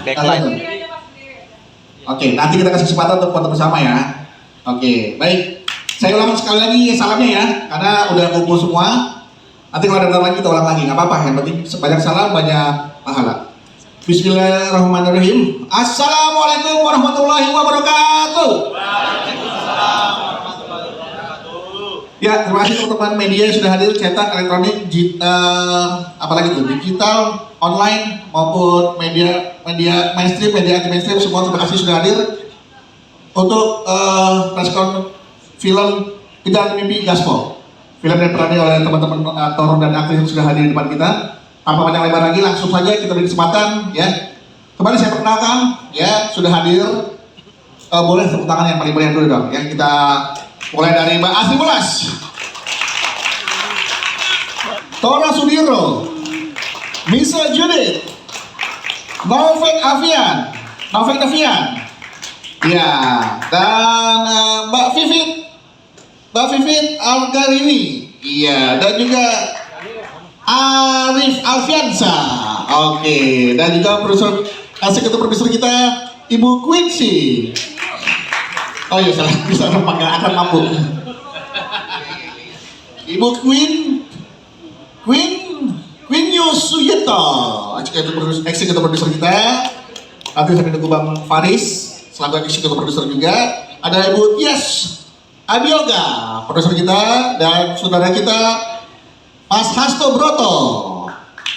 Backline. Oke, nanti kita kasih kesempatan untuk foto bersama ya. Oke, baik. Saya ulang sekali lagi salamnya ya, karena udah kumpul semua. Nanti kalau ada bentar lagi kita ulang lagi, nggak apa-apa. Yang penting banyak salam, banyak pahala. Bismillahirrahmanirrahim. Assalamualaikum warahmatullahi wabarakatuh. Ya, terima kasih teman-teman media yang sudah hadir, cetak, elektronik, apalagi itu, digital, online maupun media mainstream, media anti mainstream, semua terima kasih sudah hadir untuk preskon film Kejar Mimpi Gaspol. Film yang diperankan oleh teman-teman aktor dan aktris yang sudah hadir di depan kita. Tanpa panjang lebar lagi, langsung saja kita beri kesempatan ya. Kembali saya perkenalkan ya, sudah hadir. Boleh tepuk tangan yang paling meriah dulu dong. Yang kita mulai dari Mbak Asri Mulas, Tora Sudiro, Misa Judith, Novek Avian, ya, dan Mbak Vivit Algarini, iya, dan juga Arif Alfiansa, oke, dan juga produser kita Ibu Quincy. Oh iya, salah, bisa panggil akan mampu. Ibu Queen Yusuyeto, eksekutif produser kita. Nanti sampai nunggu Bang Faris, selaku eksekutif produser juga. Ada Ibu Tias Abioga, produser kita, dan saudara kita Mas Hasto Broto.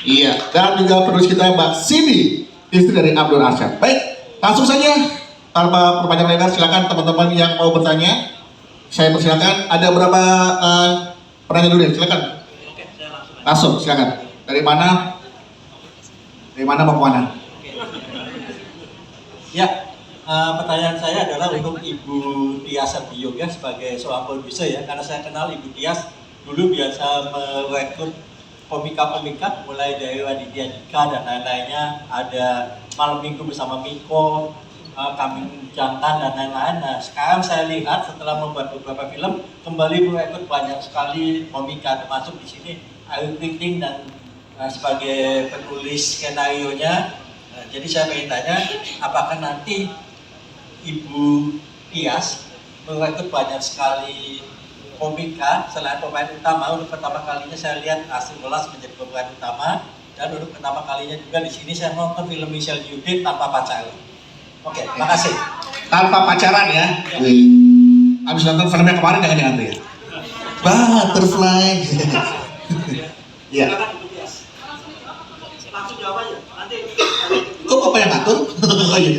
Iya, dan juga produser kita Mbak Cindy, istri dari Abdul Arsyad. Baik, langsung saja. Tanpa perpanjang lebar, silakan teman-teman yang mau bertanya. Saya persilakan. Ada berapa pertanyaan dulu ya? Silakan. Langsung, silakan. Dari mana? Dari mana mau ke mana? Ya, pertanyaan saya adalah untuk Ibu Tias Abioga sebagai seorang produser ya. Karena saya kenal Ibu Tias dulu biasa merekrut komika-komika mulai dari Raditya Dika dan lain-lainnya. Ada Malam Minggu bersama Miko, Kambing Jantan dan lain-lain. Nah, sekarang saya lihat setelah membuat beberapa film kembali merekrut banyak sekali komika, termasuk di sini Ayu Ting dan sebagai penulis skenario-nya. Jadi saya ingin tanya, apakah nanti Ibu Tias merekrut banyak sekali komika selain pemain utama? Untuk pertama kalinya saya lihat Asri Mulas menjadi pemeran utama, dan untuk pertama kalinya juga di sini saya nonton film Michelle Judith Tanpa Pacaran. Oke, makasih. Tanpa pacaran ya. Abis nonton filmnya kemarin jangan tuh ya. Butterfly. Iya. Langsung jawab aja. Nanti. Kok apa yang ngatur? Oh iya.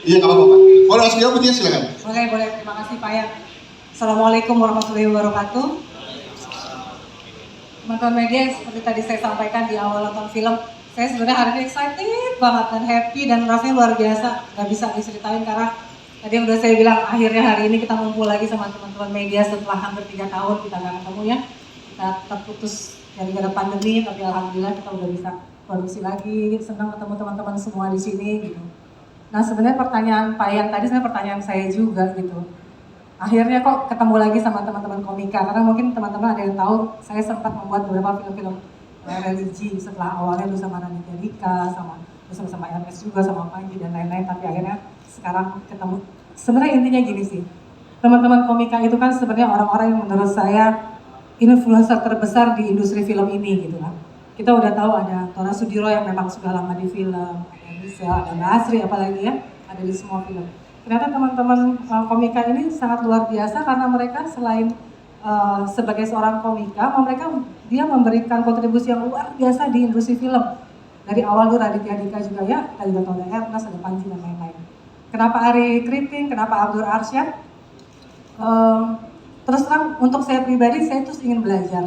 Iya, nggak apa-apa. Boleh langsung jawab ya, silakan. Boleh. Terima kasih Pak ya. Assalamualaikum warahmatullahi wabarakatuh. Teman-teman media, seperti tadi saya sampaikan di awal nonton film, saya sebenarnya hari ini excited banget dan happy dan rasanya luar biasa. Gak bisa diceritain karena tadi yang udah saya bilang, akhirnya hari ini kita ngumpul lagi sama teman-teman media setelah hampir 3 tahun kita gak ketemu ya. Kita terputus gara-gara pandemi, tapi alhamdulillah kita udah bisa produksi lagi. Senang ketemu teman-teman semua di sini gitu. Nah, sebenarnya pertanyaan Pak Yan tadi sebenarnya pertanyaan saya juga gitu. Akhirnya kok ketemu lagi sama teman-teman komika, karena mungkin teman-teman ada yang tahu saya sempat membuat beberapa film-film religi setelah awalnya dulu sama Raditya Dika, sama Ernest juga, sama Panji dan lain-lain, tapi akhirnya sekarang ketemu. Sebenarnya intinya gini sih, teman-teman komika itu kan sebenarnya orang-orang yang menurut saya influencer terbesar di industri film ini gitu kan. Kita udah tahu ada Tora Sudiro yang memang sudah lama di film, ada Nisa, ada Mbak Asri apalagi ya, ada di semua film. Ternyata teman-teman komika ini sangat luar biasa karena mereka selain sebagai seorang komika, dia memberikan kontribusi yang luar biasa di industri film. Dari awal tuh Raditya Dika juga ya, kita juga tahu ada Ernest, ada Panji dan lain-lain. Kenapa Ari Kriting, kenapa Abdul Arsyad? Terus terang untuk saya pribadi, saya terus ingin belajar.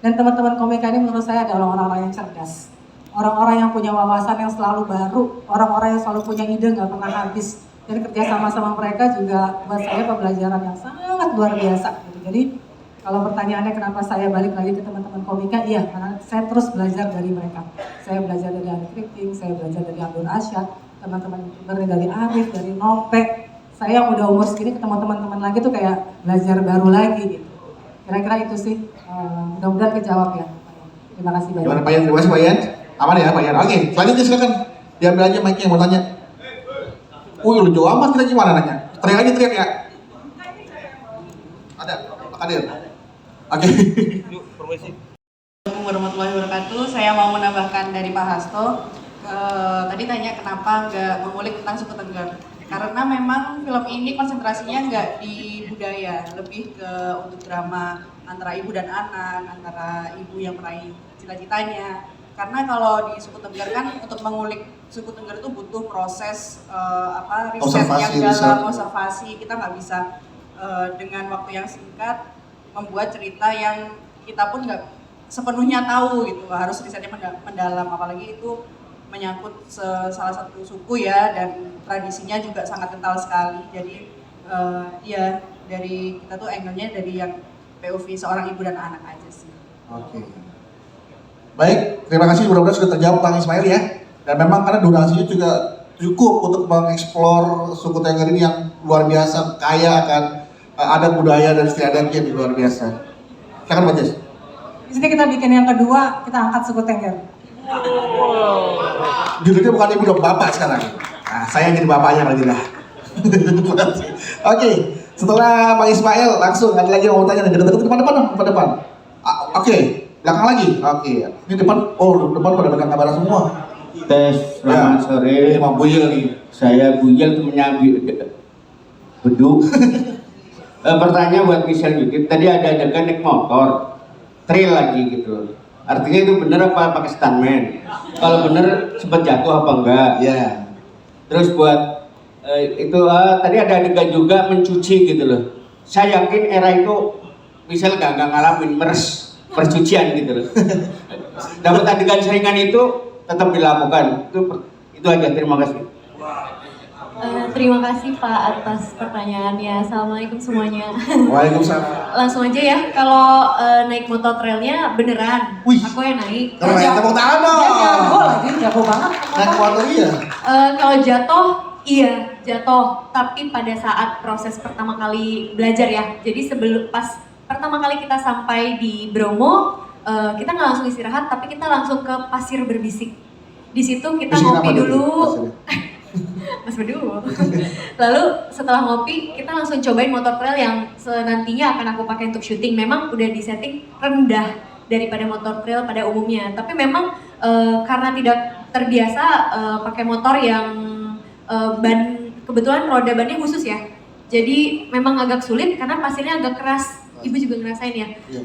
Dan teman-teman komika ini menurut saya adalah orang-orang yang cerdas. Orang-orang yang punya wawasan yang selalu baru, orang-orang yang selalu punya ide nggak pernah habis. Dan kerja sama mereka juga buat saya pembelajaran yang sangat luar biasa. Jadi kalau pertanyaannya kenapa saya balik lagi ke teman-teman komika, iya karena saya terus belajar dari mereka. Saya belajar dari Ari Kriting, saya belajar dari Abdul Arsyad, teman-teman dari Arif, dari Nopek. Saya yang udah umur segini ketemu teman-teman lagi tuh kayak belajar baru lagi gitu. Kira-kira itu sih, mudah-mudahan kejawab ya. Terima kasih banyak. Gimana Pak Yan? Terima kasih Pak Yan. Aman ya Pak Yan? Oke, selanjutnya silakan. Diambil aja mic-nya yang mau tanya. Lu jauh amat, kita gimana nanya? Teriak aja, teriak ya. Ada, hadir. Oke. Assalamualaikum warahmatullahi wabarakatuh. Saya mau menambahkan dari Pak Hasto. Tadi tanya kenapa nggak mengulik tentang suku Tengger. Karena memang film ini konsentrasinya nggak di budaya, lebih ke untuk drama antara ibu dan anak, antara ibu yang meraih cita-citanya. Karena kalau di suku Tengger kan untuk mengulik suku Tengger itu butuh proses riset yang dalam, observasi. Kita nggak bisa dengan waktu yang singkat membuat cerita yang kita pun nggak sepenuhnya tahu gitu, harus risetnya mendalam, apalagi itu menyangkut salah satu suku ya, dan tradisinya juga sangat kental sekali. Jadi ya dari kita tuh angle-nya dari yang POV seorang ibu dan anak aja sih. Oke. Baik, terima kasih, mudah-mudahan sudah terjawab Bang Ismail ya. Dan memang karena durasinya juga cukup untuk mengeksplor suku Tengger ini yang luar biasa, kaya akan adat budaya dan istiadatnya yang luar biasa. Silakan Pak Jes. Di sini kita bikin yang kedua, kita angkat suku Tengger. Judulnya bukan ibu dong, bapak sekarang. Nah, saya jadi bapaknya kali lah. Oke, setelah Bang Ismail langsung ada lagi yang mau tanya nih, depan. Oke, belakang lagi. Oke, ini depan. Oh, depan pada pegang kamera semua. Tes, selamat sore. Ini Bang Buyel nih. Saya Buyel temennya Beduk. Pertanyaan buat Michelle Judit, tadi ada adegan naik motor, trail lagi gitu. Artinya itu bener apa pakai stuntman? Kalau bener sempat jatuh apa enggak? Ya. Terus buat tadi ada adegan juga mencuci gitu loh. Saya yakin era itu Michelle gak ngalamin percucian gitu loh. Dapat adegan saingan itu tetap dilakukan. Itu aja, terima kasih. Terima kasih Pak atas pertanyaannya. Assalamualaikum semuanya. Waalaikumsalam. Langsung aja ya, kalau naik motor trailnya beneran. Wih. Aku yang naik. Keren, tepuk tangan dong. Dia jago lagi, jago banget. Naik motor iya. Kalau jatuh, iya jatuh. Tapi pada saat proses pertama kali belajar ya. Jadi pas pertama kali kita sampai di Bromo, kita nggak langsung istirahat, tapi kita langsung ke pasir berbisik. Di situ kita Bisikin ngopi apa dulu. Pasirnya? Mas Bedu. Lalu setelah ngopi, kita langsung cobain motor trail yang nantinya akan aku pakai untuk syuting. Memang udah disetting rendah daripada motor trail pada umumnya. Tapi memang karena tidak terbiasa pakai motor yang kebetulan roda bannya khusus ya. Jadi memang agak sulit karena pasirnya agak keras. Ibu juga ngerasain ya. Iya.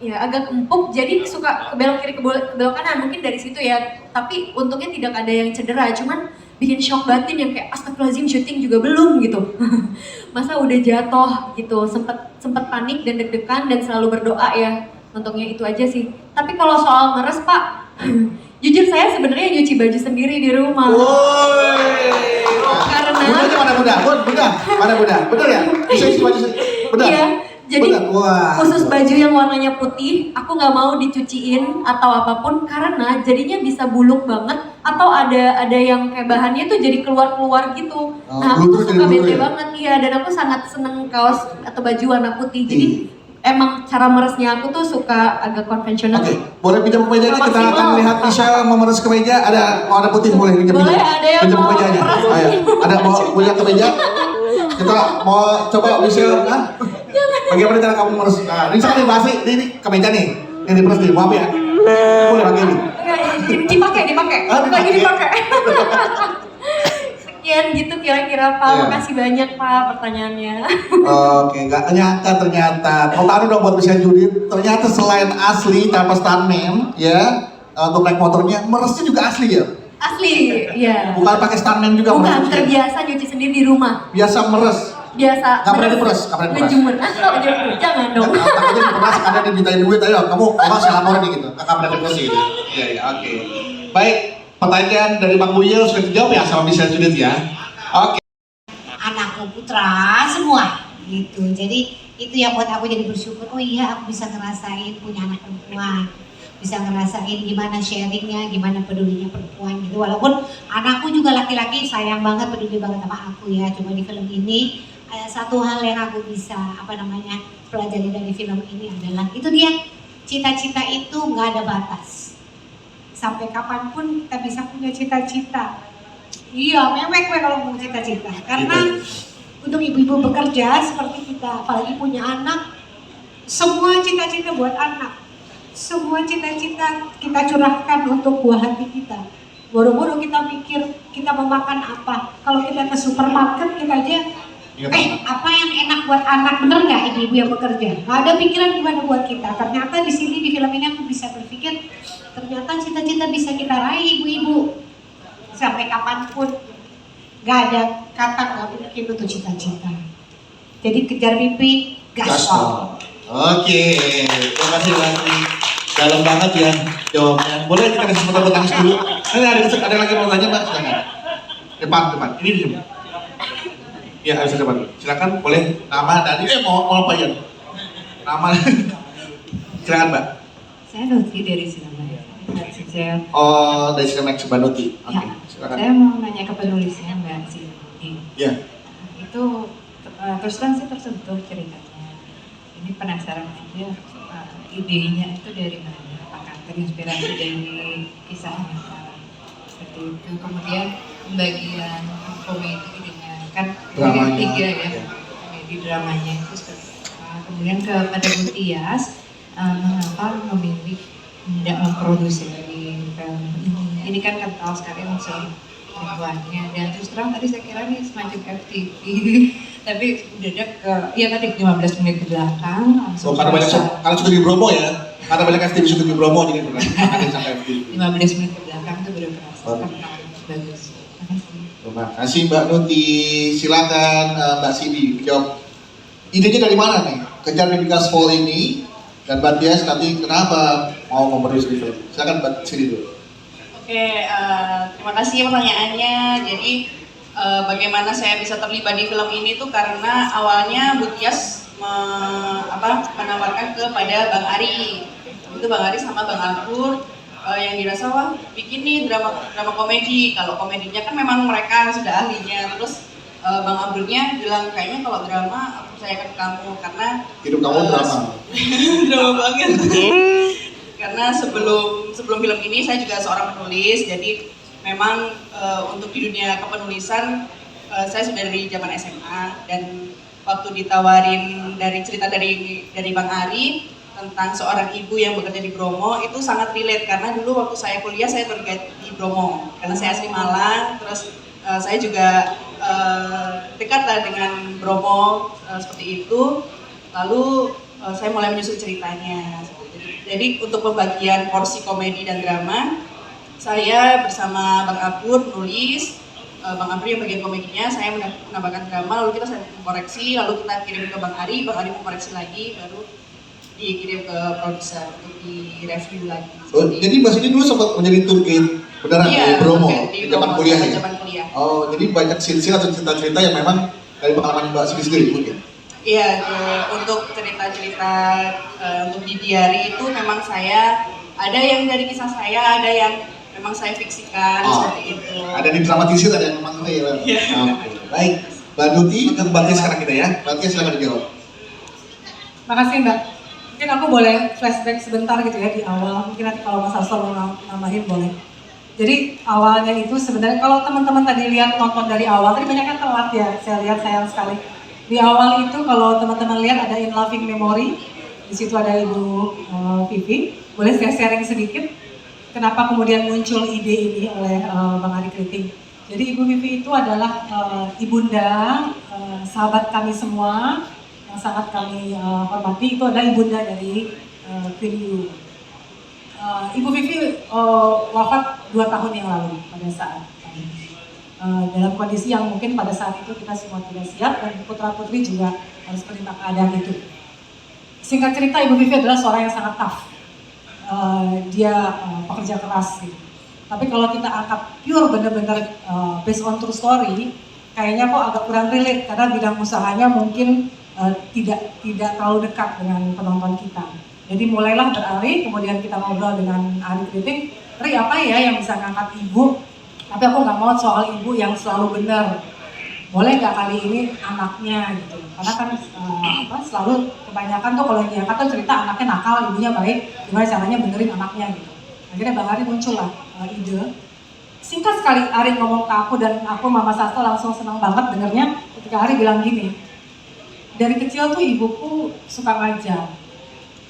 Ya agak empuk, jadi suka kebelok kiri kebelok kanan, mungkin dari situ ya. Tapi untungnya tidak ada yang cedera, cuman bikin shock batin yang kayak astagfirullahaladzim, syuting juga belum gitu. Masa udah jatuh gitu, sempet panik dan deg-degan dan selalu berdoa ya. Untungnya itu aja sih. Tapi kalau soal meres Pak, jujur saya sebenarnya nyuci baju sendiri di rumah. Woi. Karena Budanya mana Bunda? Bener ya? Bisa isi baju bener? iya. Jadi bener? Wah. khusus baju yang warnanya putih, aku nggak mau dicuciin atau apapun karena jadinya bisa buluk banget atau ada yang kayak bahannya tuh jadi keluar gitu. Nah aku tuh suka bete banget iya, dan aku sangat seneng kaos atau baju warna putih. Jadi emang cara meresnya aku tuh suka agak konvensional. Oke, boleh pinjam kemejanya, kita akan lihat Michelle memeras kemeja. Ada warna putih, boleh pinjam. Boleh, ada yang pinjam mau kemejanya. meras Ayo, ada mau punya kemeja? Kita mau coba Michelle, bagaimana cara kamu memeras? Nah, ini sekarang dibahas ini kemeja nih, ini diperas nih, maaf ya. Boleh pakai ini. Dipakai. Lagi dipakai. Sekian gitu kira-kira Pak. Iya. Makasih banyak Pak pertanyaannya. Oke, nggak nyangka ternyata. Mau tahu dong buat Michelle Judit, ternyata selain asli tanpa stuntman, ya, untuk naik motornya, meresnya juga asli ya? Asli, iya. Bukan pakai stuntman juga? Bukan, meresnya? terbiasa nyuci sendiri di rumah. Biasa meres? Biasa. Nggak pernah diperas? Nggak pernah diperas? Ngejemur. Jangan dong. Takutnya diperas karena dimintain duit, ayo kamu saya laporin nih gitu. Kakak pernah diperas gitu. Iya, oke. Baik, pertanyaan dari Bang Buyel sudah dijawab ya sama Michelle Judit ya? Oke. Anakku putra semua gitu, jadi itu yang buat aku jadi bersyukur. Oh iya, aku bisa ngerasain punya anak perempuan, bisa ngerasain gimana sharingnya, gimana pedulinya perempuan gitu. Walaupun anakku juga laki-laki, sayang banget, peduli banget sama aku ya. Cuma di film ini ada satu hal yang aku bisa pelajari dari film ini adalah itu dia, cita-cita itu nggak ada batas. Sampai kapanpun kita bisa punya cita-cita. Iya, mewek gue kalau ngomong cita-cita. Karena untuk ibu-ibu bekerja seperti kita, apalagi punya anak, semua cita-cita buat anak. Semua cita-cita kita curahkan untuk buah hati kita. Boro-boro kita pikir kita mau makan apa. Kalau kita ke supermarket kita aja, apa yang enak buat anak, bener nggak ibu-ibu yang bekerja? Nggak ada pikiran gimana buat kita. Ternyata di sini di film ini aku bisa berpikir, ternyata cita-cita bisa kita raih ibu-ibu. Sampai kapanpun, nggak ada kata nggak mungkin untuk cita-cita. Jadi kejar mimpi, gaspol. Oke, terima kasih Lastri. Dalam banget ya jawabnya. Boleh kita kasih tepuk tangan dulu? Ini ada lagi mau tanya Mbak, silakan. Depan. Ini di depan. Ya harus depan. Silakan, boleh nama dan mau apa ya? Nama. Silakan Mbak. Saya Nuti dari Sinamaya. Oh, dari Sinamaya Banuti. Oke, Ya, silakan. saya mau nanya ke penulisnya Mbak Cindy. Ya. Itu terus terang saya tersentuh ceritanya. Ini penasaran aja idenya itu dari mana? Apakah terinspirasi dari kisah nyata seperti itu? Kemudian pembagian komedi dengan kan Dramanya, tiga ya, ya. komedi dramanya itu seperti apa? Kemudian kepada Bu Tias, mengapa memilih tidak memproduksi film ini? Ini kan kental sekali unsur perempuannya, dan terus terang tadi saya kira ini semacam FTV tapi mendadak ke ya tadi 15 menit ke belakang langsung Karena sudah di Bromo ya. Karena banyak FTV syuting di Bromo jadi bukan sampai FTV. 15 menit ke belakang itu baru kerasa Oh. kan bagus. Makasih. Terima kasih Mbak Nuti. Silakan Mbak Cindy jawab. Idenya dari mana nih? Kejar mimpi gaspol ini dan Mbak Tias nanti kenapa mau memproduksi film? Silakan Mbak Cindy dulu. Oke, terima kasih pertanyaannya. Jadi bagaimana saya bisa terlibat di film ini tuh karena awalnya Bu Tias menawarkan kepada Bang Ari. Itu Bang Ari sama Bang Arthur yang dirasa wah bikin nih drama komedi. Kalau komedinya kan memang mereka sudah ahlinya. Terus Bang Abdulnya bilang kayaknya kalau drama aku percayakan ke kamu karena Hidup kamu drama. drama banget. Karena sebelum film ini saya juga seorang penulis, jadi memang untuk di dunia kepenulisan saya sudah dari zaman SMA dan waktu ditawarin dari cerita dari Bang Ari tentang seorang ibu yang bekerja di Bromo itu sangat relate karena dulu waktu saya kuliah saya terlibat di Bromo karena saya asli Malang, terus saya juga dekat lah dengan Bromo seperti itu, lalu saya mulai menyusun ceritanya. Jadi untuk pembagian porsi komedi dan drama, saya bersama Bang Abdur menulis, Bang Abdur yang bagian komedinya, saya menambahkan drama, lalu kita koreksi, lalu kita kirim ke Bang Ari mengkoreksi lagi, baru dikirim ke produser untuk direview lagi. Oh, jadi Mbak Cindy dulu sempat menjadi tour guide beneran di Bromo di zaman kuliah ya? Zaman kuliah. Oh, jadi banyak scene atau cerita-cerita yang memang dari pengalaman Mbak Cindy sendiri mungkin? Iya, untuk cerita-cerita untuk di diary itu memang saya ada yang dari kisah saya, ada yang memang saya fiksikan seperti itu. Ada didramatisir, ada yang memang real. Iya. Oke. Baik, Mbak Nuti ke Mbak Tia sekarang kita ya. Mbak Tia silakan dijawab. Makasih Mbak. Mungkin aku boleh flashback sebentar gitu ya di awal. Mungkin nanti kalau Mas Hasto mau nambahin boleh. Jadi awalnya itu sebenarnya kalau teman-teman tadi lihat nonton dari awal, tadi banyak yang telat ya. Saya lihat sayang sekali. Di awal itu kalau teman-teman lihat ada In Loving Memory, di situ ada Ibu Vivi. Boleh saya sharing sedikit kenapa kemudian muncul ide ini oleh Bang Ari Kriting. Jadi Ibu Vivi itu adalah ibunda, sahabat kami semua yang sangat kami hormati. Itu adalah ibunda dari Queen Yu. Ibu Vivi wafat 2 tahun yang lalu pada saat dalam kondisi yang mungkin pada saat itu kita semua tidak siap dan putra-putri juga harus menerima keadaan itu. Singkat cerita, Ibu Vivi adalah seorang yang sangat tough. Dia pekerja keras gitu. Tapi kalau kita angkat pure benar-benar based on true story, kayaknya kok agak kurang relate karena bidang usahanya mungkin tidak terlalu dekat dengan penonton kita. Jadi mulailah beralih, kemudian kita ngobrol dengan Ari Kriting, Ri apa ya yang bisa ngangkat ibu? Tapi aku nggak mau soal ibu yang selalu benar. Boleh nggak kali ini anaknya gitu? Karena kan selalu kebanyakan tuh kalau diangkat tuh cerita anaknya nakal, ibunya baik, gimana caranya benerin anaknya gitu. Akhirnya Bang Ari muncul lah ide singkat sekali Ari ngomong ke aku dan aku Mama Sasto langsung senang banget dengernya ketika Ari bilang gini, dari kecil tuh ibuku suka ngajar,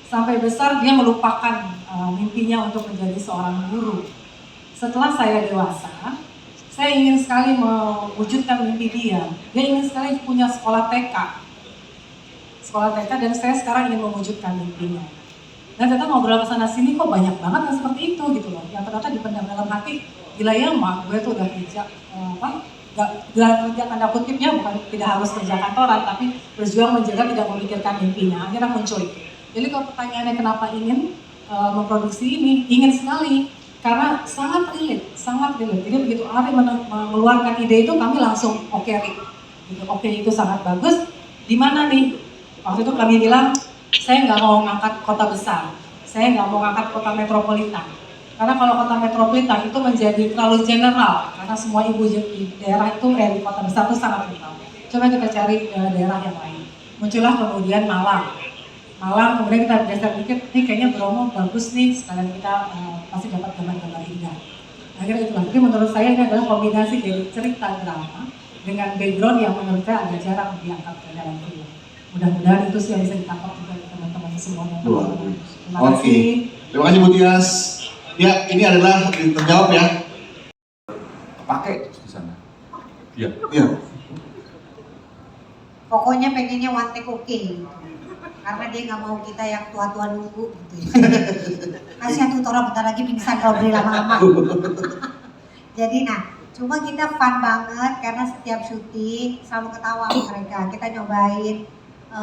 sampai besar dia melupakan mimpinya untuk menjadi seorang guru. Setelah saya dewasa, saya ingin sekali mewujudkan mimpi dia. Dia ingin sekali punya sekolah TK. Sekolah TK dan saya sekarang ingin mewujudkan mimpinya. Dan ternyata ngobrol ke sana sini kok banyak banget yang seperti itu gitu loh. Yang ternyata dipendam dalam hati, gila ya mak, gue tuh udah kerja kerja tanda kutipnya bukan tidak harus kerja kantoran, tapi berjuang menjaga tidak memikirkan mimpinya. Akhirnya muncul itu. Jadi kalau pertanyaannya kenapa ingin memproduksi ini, ingin sekali. Karena sangat relate. Jadi begitu Ari mengeluarkan ide itu, kami langsung oke Rik. Gitu, oke itu sangat bagus. Di mana nih? Waktu itu kami bilang, saya nggak mau ngangkat kota besar, saya nggak mau ngangkat kota metropolitan. Karena kalau kota metropolitan itu menjadi terlalu general, karena semua ibu di daerah itu di kota besar itu sangat general. Coba kita cari daerah yang lain. Muncullah kemudian Malang, kemudian kita geser dikit, nih kayaknya Bromo bagus nih, sekalian kita pasti dapat gambar-gambar indah. Akhirnya itulah, tapi menurut saya ini adalah kombinasi dari cerita drama dengan background yang menurut saya agak jarang diangkat ke dalam film. Mudah-mudahan itu sih yang bisa ditangkap juga teman-teman semuanya. Terima kasih. Terima kasih Bu Tias. Ya, ini adalah terjawab ya. Pakai di sana. Iya. Pokoknya pengennya one take oke. Karena dia nggak mau kita yang tua-tua nunggu gitu. Kasihan tuh orang bentar lagi pingsan kalau beli lama-lama. Jadi cuma kita fun banget karena setiap syuting selalu ketawa mereka. Kita nyobain,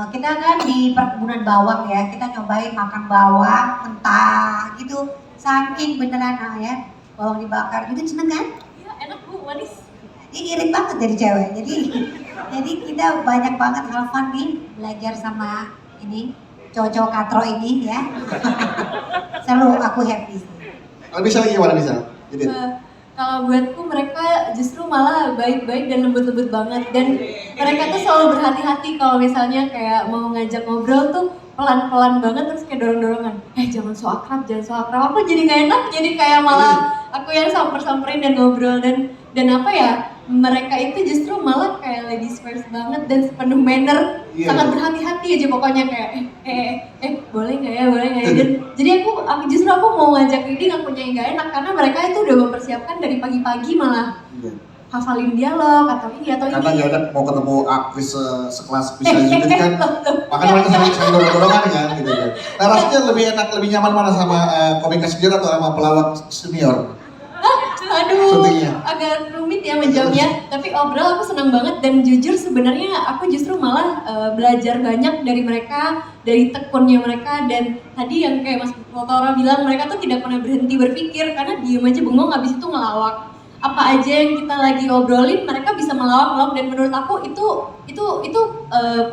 kita kan di perkebunan bawang ya, kita nyobain makan bawang mentah gitu. Saking beneran ya, bawang dibakar gitu, seneng kan? Ya enak Bu, manis. Ini irit banget dari cewek. Jadi kita banyak banget hal fun nih belajar sama ini cowok-cowok katro ini ya. Selalu aku happy sih. Kalau bisa lagi gimana bisa? Jadi. Kalau buatku mereka justru malah baik-baik dan lembut-lembut banget, dan mereka tuh selalu berhati-hati kalau misalnya kayak mau ngajak ngobrol tuh pelan-pelan banget, terus kayak dorong-dorongan, jangan so akrab. Aku jadi gak enak, jadi kayak malah aku yang samperin dan ngobrol, dan apa ya, mereka itu justru malah kayak ladies first banget dan sepenuh manner, sangat berhati-hati aja pokoknya kayak boleh nggak ya, dan jadi aku justru mau ngajak reading, akunya yang nggak enak karena mereka itu udah mempersiapkan dari pagi-pagi malah hafalin dialog atau ini. Karena nggak ada mau ketemu aktris sekelas bisa juga kan, makanya mereka sering dorong-dorongan kan gitu kan. Nah rasanya lebih enak, lebih nyaman mana sama komika senior atau sama pelawak senior? Aduh, Syutingnya. agak rumit ya menjawabnya. Tapi overall aku senang banget, dan jujur sebenarnya aku justru malah belajar banyak dari mereka, dari tekunnya mereka, dan tadi yang kayak Mas Motoro bilang, mereka tuh tidak pernah berhenti berpikir karena diem aja bengong, habis itu ngelawak. Apa aja yang kita lagi obrolin mereka bisa melawak, dan menurut aku itu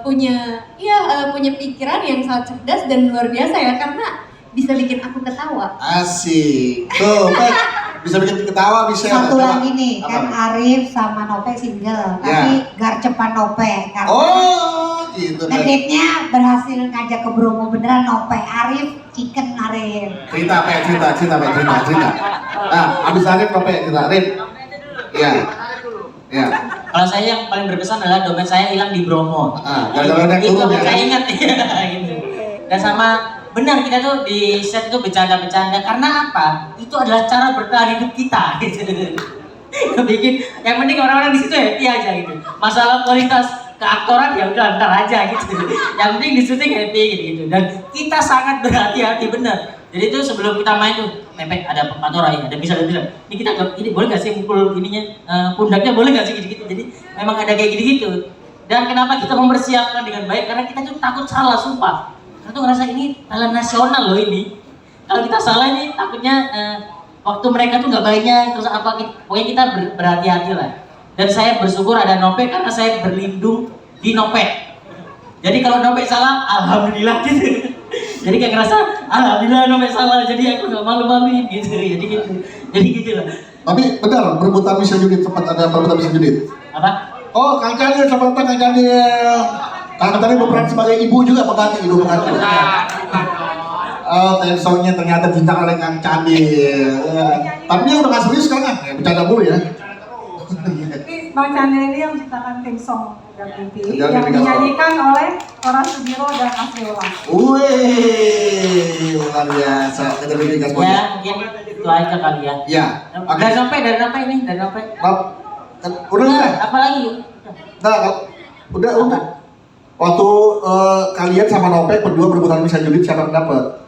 punya pikiran yang sangat cerdas dan luar biasa ya, karena bisa bikin aku ketawa. Asik. Tuh, bisa bikin ketawa, bisa. Satu lagi nih, kan Arif sama Nope single, tapi garcepan Nope karena gitu kan. ngedate-nya berhasil ngajak ke Bromo beneran Nope, Arif chicken Arif. Cerita. Nah, abis Arif Nope cerita Arif. Iya. Kalau saya yang paling berkesan adalah dompet saya hilang di Bromo. Gara-gara naik turun ya. Saya ingat gitu. Dan sama benar, kita tuh di set itu bercanda-bercanda karena apa? Itu adalah cara bertahan hidup kita gitu. Bikin yang penting orang-orang di situ happy aja gitu. Masalah kualitas keaktoran ya udah ntar aja gitu. Yang penting di syuting happy gitu. Dan kita sangat berhati-hati benar. Jadi itu sebelum kita main tuh, Pepe ada Patora ini, ada bisa. Ini kita ini boleh nggak sih mukul ininya pundaknya, boleh nggak sih gitu. Jadi memang ada kayak gitu. Dan kenapa kita mempersiapkan dengan baik? Karena kita tuh takut salah, sumpah. Kita tuh ngerasa ini talent nasional loh ini. Kalau kita salah ini takutnya waktu mereka tuh nggak banyak, terus apa? Pokoknya kita berhati-hati lah. Dan saya bersyukur ada Nope karena saya berlindung di Nope. Jadi kalau Nope salah, alhamdulillah gitu. Jadi kayak ngerasa alhamdulillah Nope salah, jadi aku nggak malu-maluin gitu. Jadi gitu lah. Tapi benar, perebutan Miss Judit, sempat ada perebutan Miss Judit. Apa? Oh, Kang Chandil, selamat datang Kang Chandil. Kang tadi berperan sebagai ibu juga, pengganti ibu pengganti. Oh, theme songnya ternyata diciptakan oleh Kang Candil. Tapi dia udah gak serius sekarang, ya bercanda mulu ya. Ini Bang Candil ini yang menciptakan theme song Kejar Mimpi Kejar yang Mimpi Gaspol. dinyanyikan oleh Tora Sudiro dan Asri Ulas. Wih, luar biasa. Kejar Mimpi Gaspol. Ya, mungkin itu aja kali ya. Ya. Oke. Dari apa ini? Dari apa? Udah. Apa lagi? Udah. Waktu kalian sama Nopek berdua berebutan bisa julid, siapa yang dapet?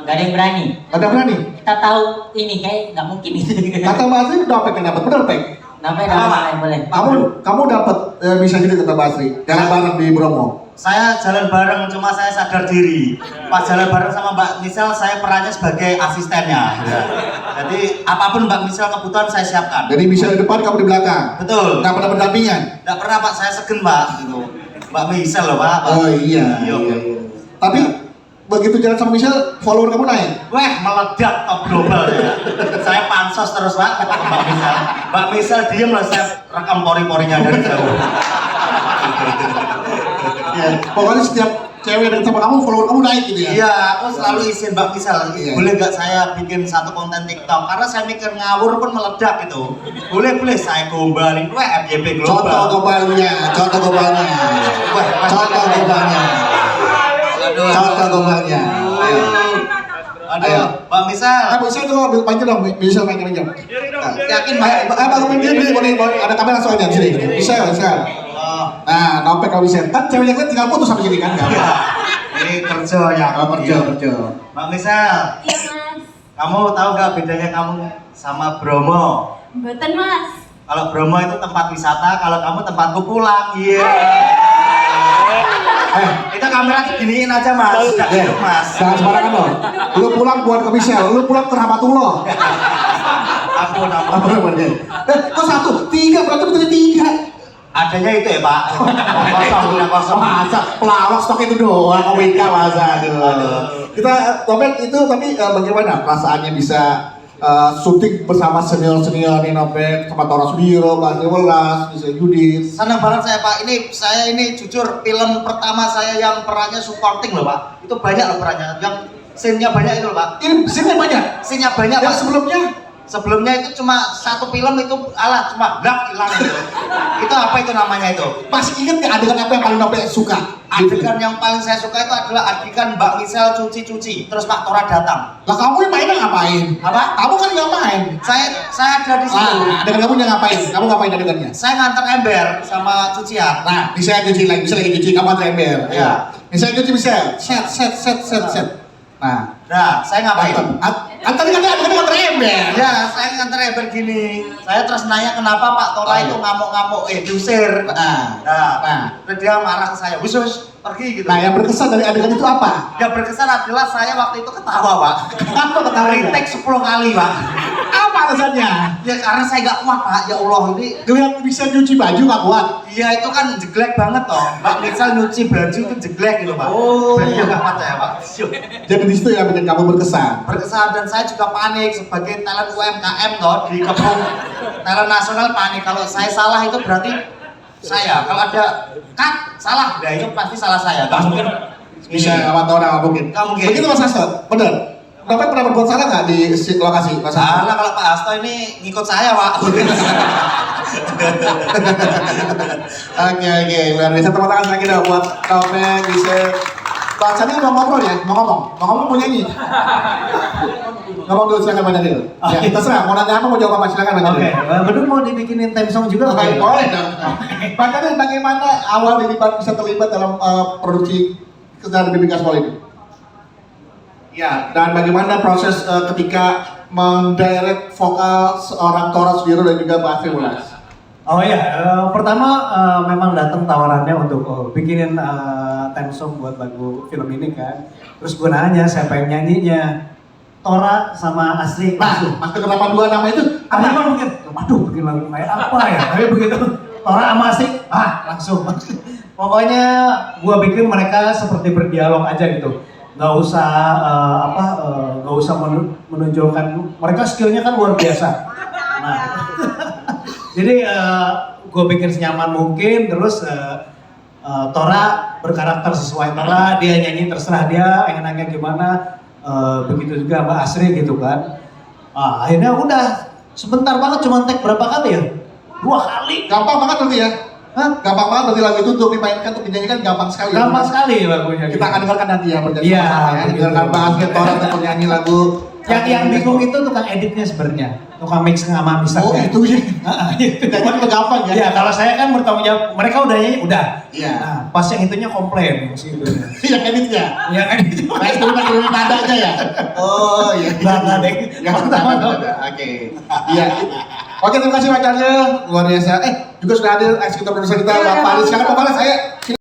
Gak ada yang berani. Gak ada berani? Kita tahu ini kayak nggak mungkin itu. Kata Basri Nopek yang dapet, bener Pek? Namanya boleh. Kamu dapet bisa julid kata Basri, jalan bareng di Bromo. Saya jalan bareng, cuma saya sadar diri. Pas jalan bareng sama Mbak Misel, saya perannya sebagai asistennya. Jadi apapun Mbak Misel kebutuhan saya siapkan. Jadi bisa di depan, kamu di belakang. Betul. Nggak pernah berdampingan. Nggak pernah Pak, saya segen Pak. Gitu. Mbak Misel loh Pak. Oh iya. Tapi begitu jalan sama Michelle, follower kamu naik? Wah, meledak top global ya. Saya pansos terus Pak ke Mbak Misel. Mbak Misel diem lah, saya rekam pori-porinya dari jauh. Ya, pokoknya setiap cewek yang sama kamu, follower kamu naik gitu ya? Iya, aku selalu izin Mbak Misel, Iya. boleh nggak saya bikin satu konten TikTok? Karena saya mikir ngawur pun meledak gitu. Boleh, saya gombalin, wah FYP global. Contoh globalnya. Contoh globalnya. Ayo. Aduh, Mbak Misel. Bisa tuh ambil panggil dong, bisa main aja. Yakin Mbak? Baru main dia, boleh ada kamera langsung aja di sini. Bisa. Oh, Nah, Nopek kalau bisa. Kan cewek yang lain tinggal putus sama sini kan? iya. Ini kerja ya. Kerja. Mbak Misel, Iya mas. kamu tahu nggak bedanya kamu sama Bromo? Mboten mas. Kalau Bromo itu tempat wisata, kalau kamu tempatku pulang. Iya. Itu kamera seginiin aja Mas. Sudah hidup Mas. Jangan sembarangan loh. Lu pulang buat ke Michelle, lu pulang ke Rahmatullah. Ampun. Kok 1, 3, berarti betul 3. Adanya itu ya Pak. Kosong. Masa pelawak stok itu doang, OWK masa aduh. Kita Nopek itu tapi bagaimana perasaannya bisa syuting bersama senior nih Nopek sama Tora Sudiro, Basri Welas, bisa Judit. Senang banget saya Pak. Saya ini jujur film pertama saya yang perannya supporting loh Pak. Itu banyak loh perannya. Yang scene-nya banyak itu loh Pak. Ini scene-nya banyak. Scene-nya banyak Pak. Sebelumnya itu cuma satu film itu cuma blak hilang gitu. Itu apa itu namanya itu? Masih inget nggak adegan apa yang paling Nopek suka? Adegan yang paling saya suka itu adalah adegan Mbak Misel cuci-cuci, terus Pak Tora datang. Lah kamu yang mainnya ngapain? Apa? Kamu kan nggak main. Saya ada di situ. Adegan kamu yang ngapain? Kamu ngapain adegannya? Saya nganter ember sama cucian. Nah, bisa cuci lagi, bisa lagi cuci, kamu antar ember. Iya. Bisa cuci bisa. Set. Nah, Saya ngapain? antar kan antar ember. Ya, saya nganter ember gini. Saya terus nanya kenapa Pak Tora itu ngamuk-ngamuk, diusir. Terus dia marah ke saya, wis pergi gitu. Nah, yang berkesan dari adegan itu apa? Yang berkesan adalah saya waktu itu ketawa Pak. Apa ketawa? Retake 10 kali Pak. Apa alasannya? Ya karena saya nggak kuat Pak. Ya Allah ini. Ngeliat bisa cuci baju nggak kuat. Iya itu kan jeglek banget toh. Mbak Misal nyuci baju itu jeglek gitu Pak. Iya nggak kuat saya Pak. Jadi di situ yang bikin kamu berkesan. Berkesan dan saya juga panik sebagai talent UMKM toh di kepung talent nasional panik. Kalau saya salah itu berarti saya. Kalau ada cut salah, nah itu pasti salah saya. Gak mungkin. Bisa sama orang nggak mungkin. Nggak mungkin. Begitu Mas Hasto, bener. Nopek pernah berbuat salah nggak di lokasi Mas Hasto? Salah kalau Pak Hasto ini ngikut saya Pak. Oke, luar biasa. Tepuk tangan lagi dong buat Nopek bisa. Bahasanya mau ngobrol ya, mau ngomong mau nyanyi. Ngomong dulu silakan Bang Daniel. Ya, terserah mau nanya apa mau jawab apa silakan Bang Daniel. Bener mau dibikinin theme song juga Oke, boleh dong. Bang Daniel, bagaimana awal bisa terlibat dalam produksi Kejar Mimpi Gaspol ini? Ya, dan bagaimana proses ketika mendirect vokal seorang Tora Sudiro dan juga Basri Welas? Oh iya, pertama memang datang tawarannya untuk bikinin theme song buat lagu film ini kan. Terus gue nanya siapa yang nyanyinya, Tora sama Asri. Nah, maksud kenapa dua nama itu? Apa? Emang mungkin, waduh bikin lagu kayak apa ya? Tapi begitu Tora sama Asri, langsung. Pokoknya gue bikin mereka seperti berdialog aja gitu. Nggak usah menonjolkan, mereka skillnya kan luar biasa. Nah, jadi gue bikin senyaman mungkin, terus Tora berkarakter sesuai Tora, dia nyanyi terserah dia, enaknya gimana. Begitu juga Mbak Asri gitu kan. Akhirnya udah sebentar banget, cuma take berapa kali ya? 2 kali. Gampang banget nanti ya. Hah? Gampang banget nanti lagu itu untuk dimainkan, untuk dinyanyikan gampang sekali. Gampang sekali lagunya. Kita akan dengarkan nanti ya perjanjian Iya, sama ya. begitu. Dengarkan Bang Asri Tora untuk nyanyi lagu. Yang bingung itu tukang editnya sebenarnya, tukang mix sama mixer. Oh itu ya. Itu Jadi gampang ya. Ya kalau saya kan bertanggung jawab, mereka udah nyanyi udah. Iya. Nah, pas yang itunya komplain si itu. Yang editnya. Yang edit itu. Mas turunin nadanya ya. Oh iya. Nada deh. Yang pertama oke. Iya. Oke, terima kasih pacarnya luar biasa. Juga sudah hadir eksekutif produser kita Iya, Bapak iya, Faris. Pak. Silakan Bapak Faris, saya